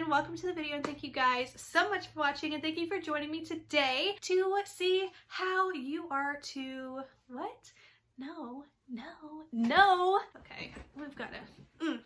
and welcome to the video, and thank you guys so much for watching, and thank you for joining me today to see how you are to what? No. Okay, we've got to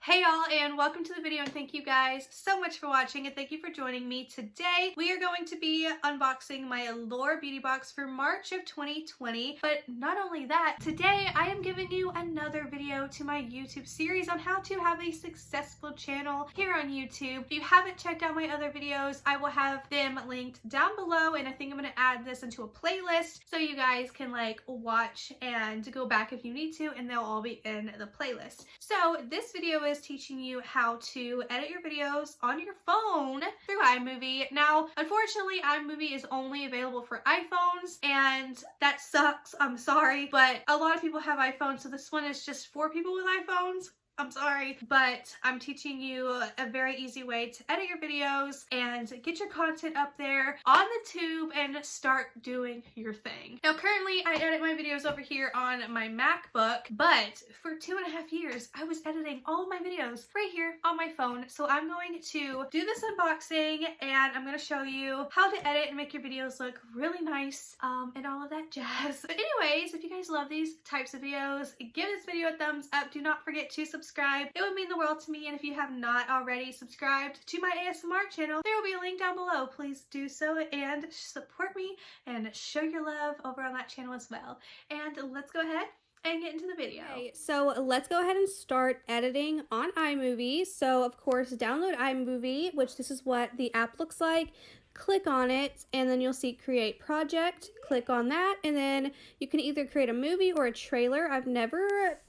Hey y'all, and welcome to the video, and thank you guys so much for watching, and thank you for joining me today. We are going to be unboxing my Allure beauty box for March of 2020, but not only that, today I am giving you another video to my YouTube series on how to have a successful channel here on YouTube. If you haven't checked out my other videos, I will have them linked down below, and I think I'm going to add this into a playlist so you guys can like watch and go back if you need to, and they'll all be in the playlist. So this video is teaching you how to edit your videos on your phone through iMovie. Now, unfortunately, iMovie is only available for iPhones, and that sucks. I'm sorry, but a lot of people have iPhones, so this one is just for people with iPhones. I'm sorry, but I'm teaching you a very easy way to edit your videos and get your content up there on the tube and start doing your thing. Now, currently, I edit my videos over here on my MacBook, but for 2.5 years, I was editing all of my videos right here on my phone. So I'm going to do this unboxing, and I'm going to show you how to edit and make your videos look really nice and all of that jazz. But anyways, if you guys love these types of videos, give this video a thumbs up. Do not forget to subscribe. It would mean the world to me, and if you have not already subscribed to my ASMR channel, there will be a link down below. Please do so and support me and show your love over on that channel as well. And let's go ahead and get into the video. Okay, so let's go ahead and start editing on iMovie. So of course, download iMovie, which this is what the app looks like. Click on it, and then you'll see create project. Click on that, and then you can either create a movie or a trailer. I've never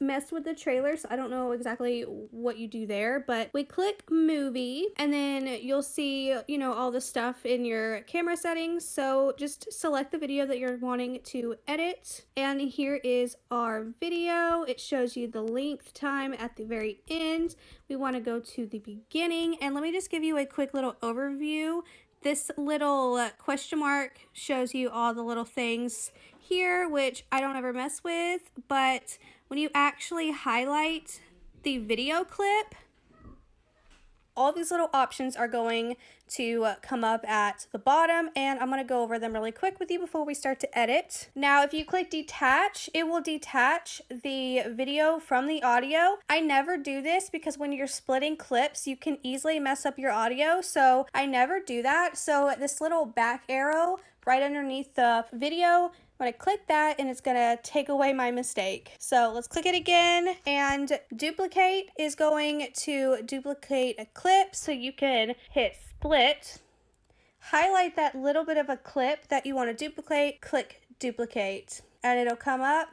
messed with the trailer, so I don't know exactly what you do there, but we click movie, and then you'll see, you know, all the stuff in your camera settings. So just select the video that you're wanting to edit, and here is our video. It shows you the length time at the very end. We want to go to the beginning, and let me just give you a quick little overview. This little question mark shows you all the little things here, which I don't ever mess with, but when you actually highlight the video clip, all these little options are going to come up at the bottom, and I'm going to go over them really quick with you before we start to edit. Now, if you click detach, it will detach the video from the audio. I never do this because when you're splitting clips, you can easily mess up your audio, so I never do that. So this little back arrow right underneath the video, I'm going to click that, and it's going to take away my mistake. So let's click it again, and duplicate is going to duplicate a clip, so you can hit split, highlight that little bit of a clip that you want to duplicate, click duplicate, and it'll come up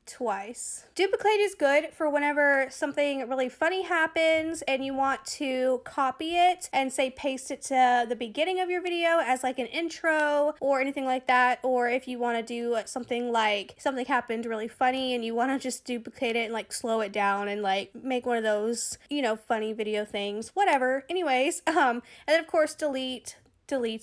twice. Duplicate is good for whenever something really funny happens and you want to copy it and say paste it to the beginning of your video as like an intro or anything like that, or if you want to do something like something happened really funny and you want to just duplicate it and like slow it down and like make one of those, you know, funny video things, whatever. Anyways, and then of course deletes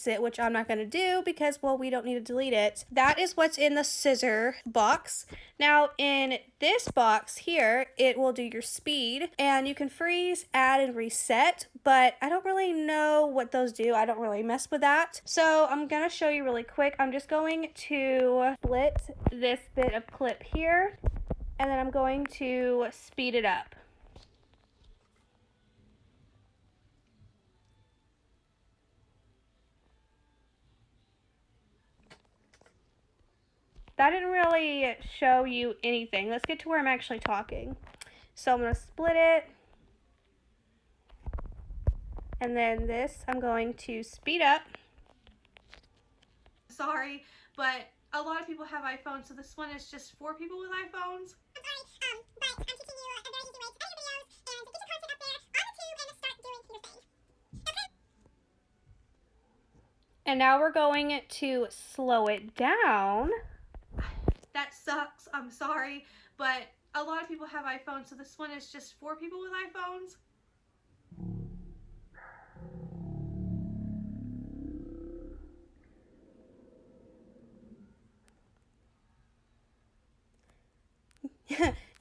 it, which I'm not going to do because, well, we don't need to delete it. That is what's in the scissor box. Now, in this box here, it will do your speed, and you can freeze, add, and reset, but I don't really know what those do. I don't really mess with that. So I'm going to show you really quick. I'm just going to split this bit of clip here, and then I'm going to speed it up. That didn't really show you anything. Let's get to where I'm actually talking. So I'm going to split it. And then this, I'm going to speed up. Sorry, but a lot of people have iPhones, so this one is just for people with iPhones. I'm sorry, but I'm teaching you a very easy way to edit your videos and get your content up there on the tube and start doing your thing. Okay? And now we're going to slow it down. That sucks. I'm sorry, but a lot of people have iPhones, so this one is just for people with iPhones.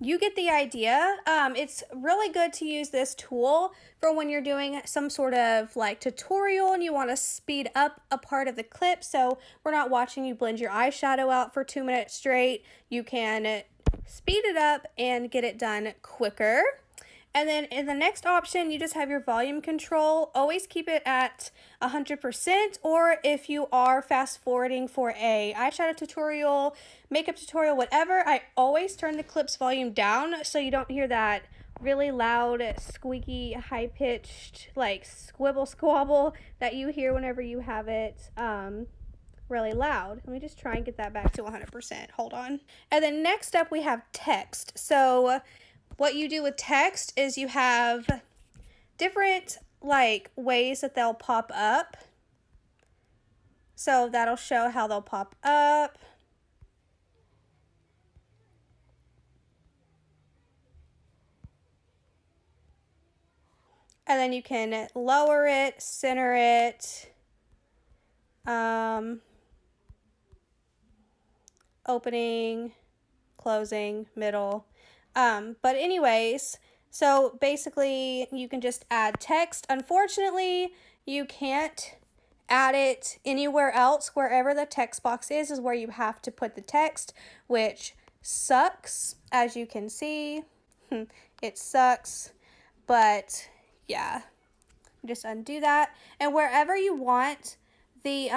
you get the idea. It's really good to use this tool for when you're doing some sort of like tutorial and you want to speed up a part of the clip, so we're not watching you blend your eyeshadow out for 2 minutes straight. You can speed it up and get it done quicker. And then in the next option, you just have your volume control. Always keep it at 100%, or if you are fast forwarding for a eyeshadow tutorial, makeup tutorial, whatever, I always turn the clip's volume down so you don't hear that really loud, squeaky, high-pitched, like squibble squabble that you hear whenever you have it really loud. Let me just try and get that back to 100%. Hold on. And then next up we have text. So what you do with text is you have different like ways that they'll pop up. So that'll show how they'll pop up. And then you can lower it, center it, opening, closing, middle. But anyways, so basically you can just add text. Unfortunately, you can't add it anywhere else. Wherever the text box is where you have to put the text, which sucks, as you can see. It sucks, but yeah, just undo that. And wherever you want the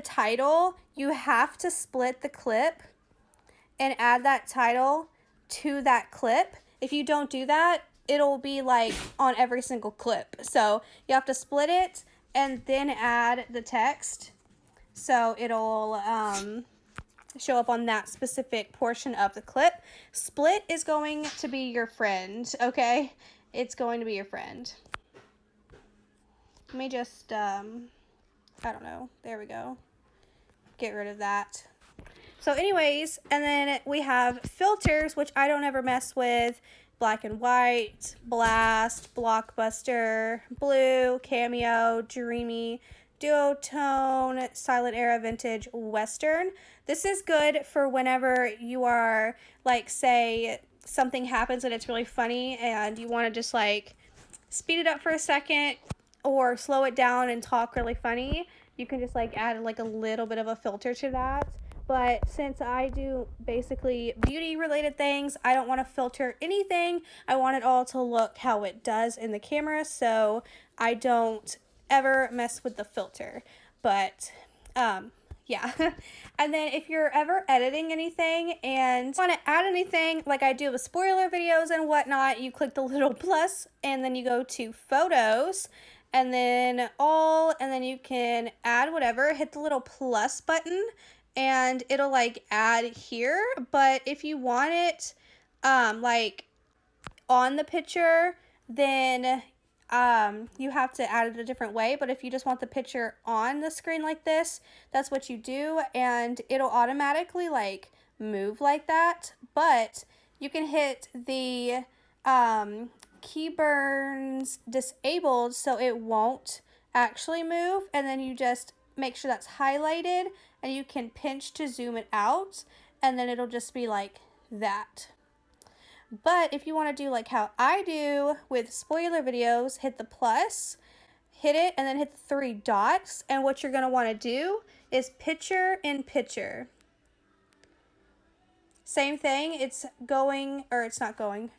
title, you have to split the clip and add that title to that clip. If you don't do that, it'll be like on every single clip. So you have to split it and then add the text, so it'll show up on that specific portion of the clip. Split is going to be your friend, okay? It's going to be your friend. Let me just, I don't know. There we go. Get rid of that. So anyways, and then we have filters, which I don't ever mess with. Black and white, blast, blockbuster, blue, cameo, dreamy, duotone, silent era, vintage, western. This is good for whenever you are, like, say something happens and it's really funny and you want to just like speed it up for a second or slow it down and talk really funny. You can just like add like a little bit of a filter to that. But since I do basically beauty related things, I don't want to filter anything. I want it all to look how it does in the camera, so I don't ever mess with the filter. But yeah. And then if you're ever editing anything and want to add anything like I do with spoiler videos and whatnot, you click the little plus and then you go to photos and then all, and then you can add whatever. Hit the little plus button and it'll like add here. But if you want it like on the picture, then you have to add it a different way. But if you just want the picture on the screen like this, that's what you do, and it'll automatically like move like that. But you can hit the key burns disabled so it won't actually move, and then you just make sure that's highlighted and you can pinch to zoom it out, and then it'll just be like that. But if you want to do like how I do with spoiler videos, hit the plus, hit it, and then hit the 3 dots. And what you're going to want to do is picture in picture. Same thing, it's going, or it's not going.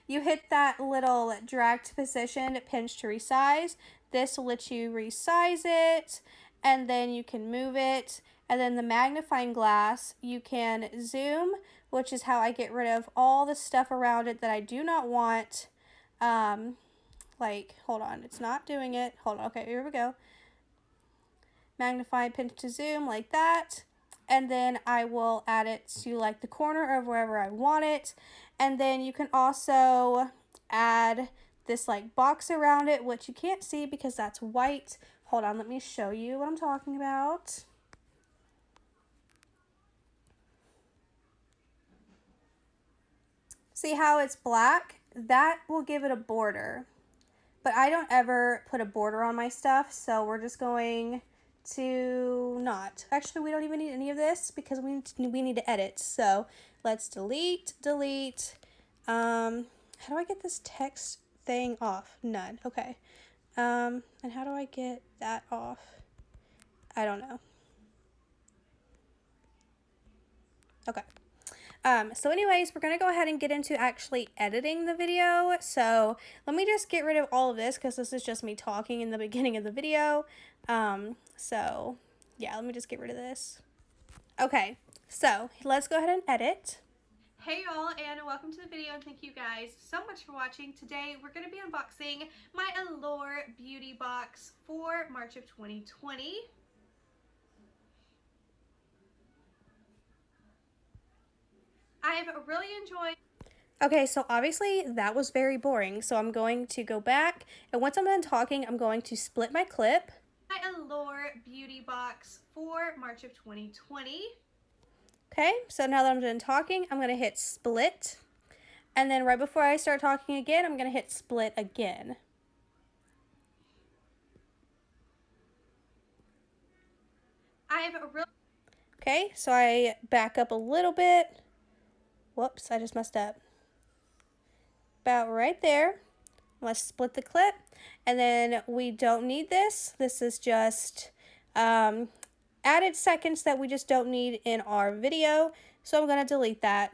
You hit that little drag to position, pinch to resize. This will let you resize it, and then you can move it. And then the magnifying glass, you can zoom, which is how I get rid of all the stuff around it that I do not want. Like, hold on, it's not doing it. Hold on, okay, here we go. Magnify, pinch to zoom, like that. And then I will add it to like the corner of wherever I want it. And then you can also add this like box around it, which you can't see because that's white. Hold on, let me show you what I'm talking about. See how it's black? That will give it a border. But I don't ever put a border on my stuff, so we're just going to not. Actually, we don't even need any of this because we need to edit. So let's delete. How do I get this text thing off? None. Okay. And how do I get that off? I don't know. Okay. So anyways, we're going to go ahead and get into actually editing the video. So let me just get rid of all of this because this is just me talking in the beginning of the video. So yeah, let me just get rid of this. Okay, so let's go ahead and edit. Hey y'all, and welcome to the video, and thank you guys so much for watching. Today we're going to be unboxing my Allure beauty box for March of 2020. I've really enjoyed... Okay, so obviously that was very boring, so I'm going to go back, and once I'm done talking, I'm going to split my clip. My Allure beauty box for March of 2020. Okay, so now that I'm done talking, I'm going to hit split, and then right before I start talking again, I'm going to hit split again. Okay, so I back up a little bit. Whoops, I just messed up. About right there. Let's split the clip. And then we don't need this. This is just added seconds that we just don't need in our video. So I'm going to delete that.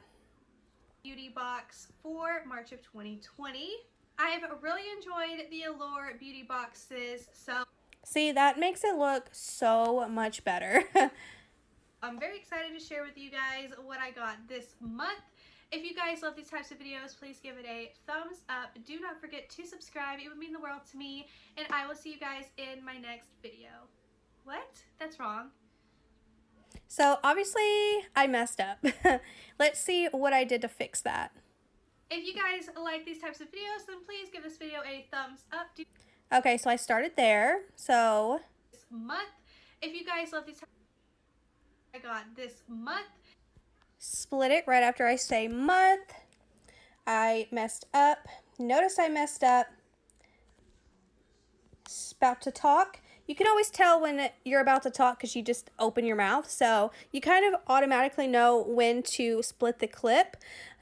Beauty box for March of 2020. I've really enjoyed the Allure beauty boxes. So see, that makes it look so much better. I'm very excited to share with you guys what I got this month. If you guys love these types of videos, please give it a thumbs up. Do not forget to subscribe. It would mean the world to me. And I will see you guys in my next video. What? That's wrong. So obviously I messed up. Let's see what I did to fix that. If you guys like these types of videos, then please give this video a thumbs up. Okay, so I started there. So this month, if you guys love these types I got this month. Split it right after I say month. I messed up. Notice I messed up. About to talk. You can always tell when you're about to talk because you just open your mouth. So you kind of automatically know when to split the clip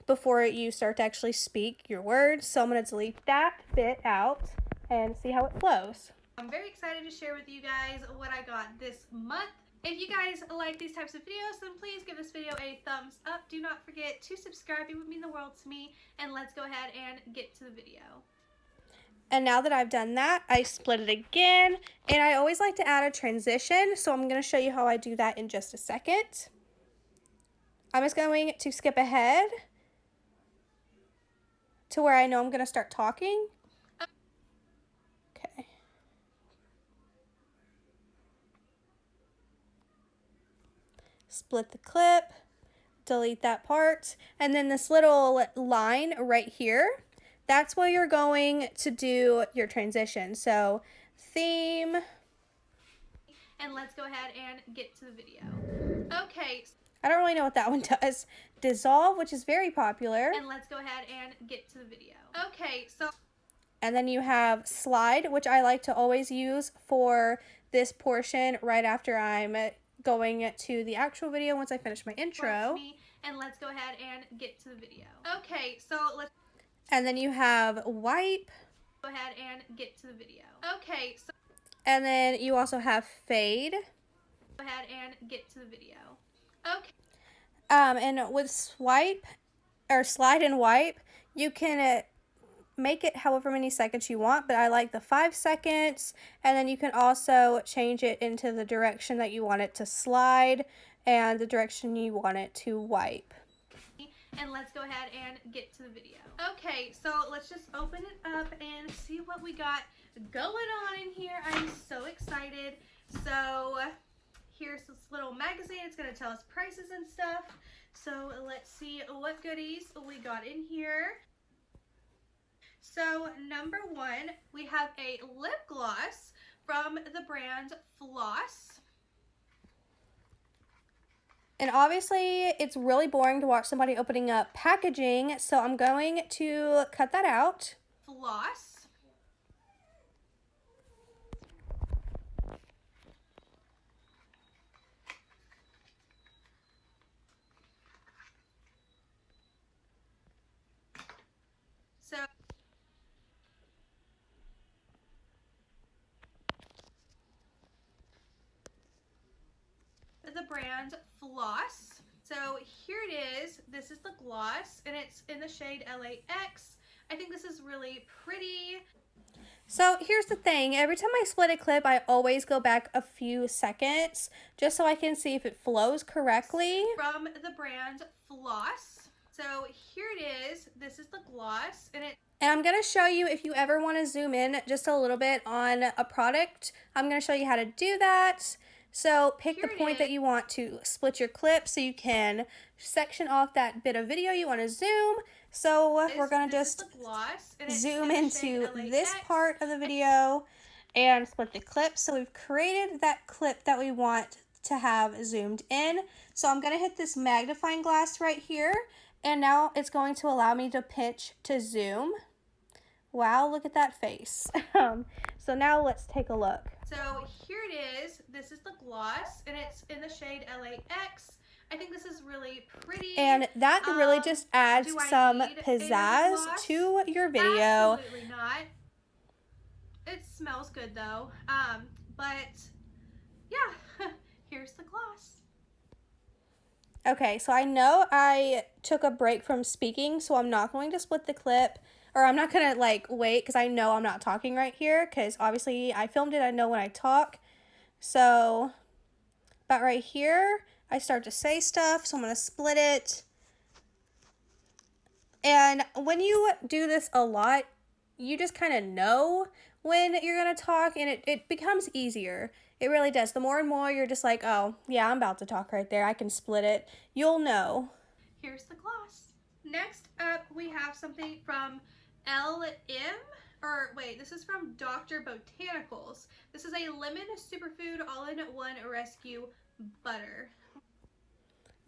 before you start to actually speak your words. So I'm going to delete that bit out and see how it flows. I'm very excited to share with you guys what I got this month. If you guys like these types of videos, then please give this video a thumbs up. Do not forget to subscribe. It would mean the world to me. And let's go ahead and get to the video. And now that I've done that, I split it again. And I always like to add a transition, so I'm going to show you how I do that in just a second. I'm just going to skip ahead to where I know I'm going to start talking. Okay. Split the clip, delete that part, and then this little line right here, that's where you're going to do your transition. So theme. And let's go ahead and get to the video. Okay. I don't really know what that one does. Dissolve, which is very popular. And let's go ahead and get to the video. Okay, so. And then you have slide, which I like to always use for this portion right after I'm going to the actual video once I finish my intro. And let's go ahead and get to the video. Okay, so let's. And then you have wipe. Go ahead and get to the video. Okay, so. And then you also have fade. Go ahead and get to the video. Okay. And with swipe or slide and wipe, you can make it however many seconds you want, but I like the 5 seconds. And then you can also change it into the direction that you want it to slide and the direction you want it to wipe. And let's go ahead and get to the video. Okay, so let's just open it up and see what we got going on in here. I'm so excited. So here's this little magazine. It's going to tell us prices and stuff. So let's see what goodies we got in here. So number one, we have a lip gloss from the brand Floss. And obviously, it's really boring to watch somebody opening up packaging, so I'm going to cut that out. Floss. the brand Floss. So here it is. This is the gloss, and it's in the shade LAX. I think this is really pretty. So here's the thing, every time I split a clip, I always go back a few seconds just so I can see if it flows correctly. From the brand Floss. So here it is. This is the gloss, and I'm going to show you, if you ever want to zoom in just a little bit on a product, I'm going to show you how to do that. So pick the point that you want to split your clip so you can section off that bit of video you want to zoom. So we're going to just zoom into this part of the video and split the clip. So we've created that clip that we want to have zoomed in. So I'm going to hit this magnifying glass right here, and now it's going to allow me to pinch to zoom. Wow, look at that face. So now let's take a look. So here it is. This is the gloss, and it's in the shade LAX. I think this is really pretty. And that really just adds some pizzazz to your video. Absolutely not. It smells good though. But yeah, here's the gloss. Okay, so I know I took a break from speaking, so I'm not going to split the clip, or I'm not going to like wait because I know I'm not talking right here because obviously I filmed it. I know when I talk. So about right here, I start to say stuff, so I'm going to split it. And when you do this a lot, you just kind of know when you're going to talk, and it becomes easier. It really does. The more and more you're just like, oh, yeah, I'm about to talk right there. I can split it. You'll know. Here's the gloss. Next up, we have something from this is from Dr. Botanicals. This is a lemon superfood all-in-one rescue butter.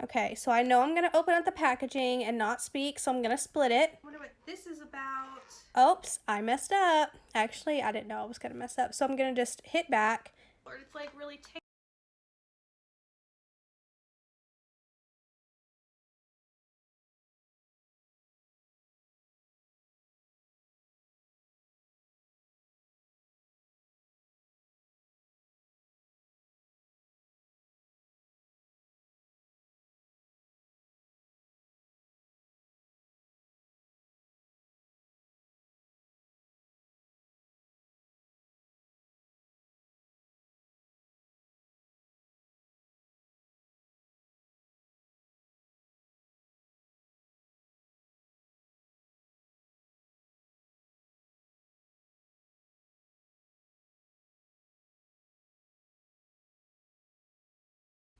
Okay, so I know I'm going to open up the packaging and not speak, so I'm going to split it. I wonder what this is about. Oops, I messed up. Actually, I didn't know I was going to mess up, so I'm going to just hit back. It's like really tasty.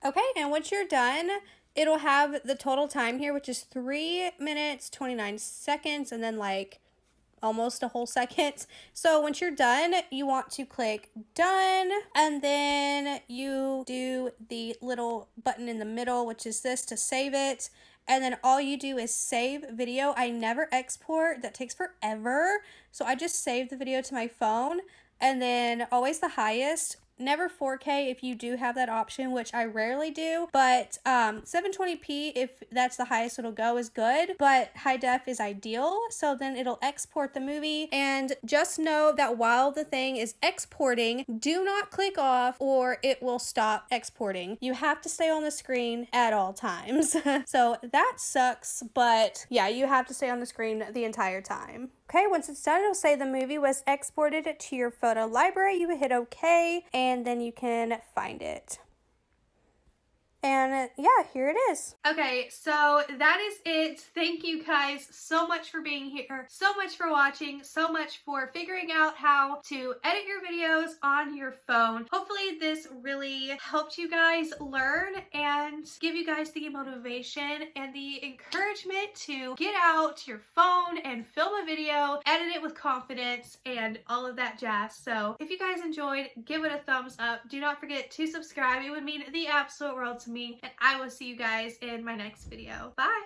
Okay, and once you're done, it'll have the total time here, which is 3 minutes, 29 seconds, and then like almost a whole second. So once you're done, you want to click done, and then you do the little button in the middle, which is this, to save it. And then all you do is save video. I never export. That takes forever. So I just save the video to my phone, and then always the highest. Never 4K if you do have that option, which I rarely do, but 720p, if that's the highest it'll go, is good, but high def is ideal. So then it'll export the movie, and just know that while the thing is exporting, do not click off or it will stop exporting. You have to stay on the screen at all times. So that sucks, but yeah, you have to stay on the screen the entire time. Okay, once it's done, it'll say the movie was exported to your photo library. You hit OK, and then you can find it. And yeah, here it is. Okay, so that is it. Thank you guys so much for being here, so much for watching, so much for figuring out how to edit your videos on your phone. Hopefully this really helped you guys learn and give you guys the motivation and the encouragement to get out your phone and film a video, edit it with confidence, and all of that jazz. So if you guys enjoyed, give it a thumbs up. Do not forget to subscribe. It would mean the absolute world to me, and I will see you guys in my next video. Bye!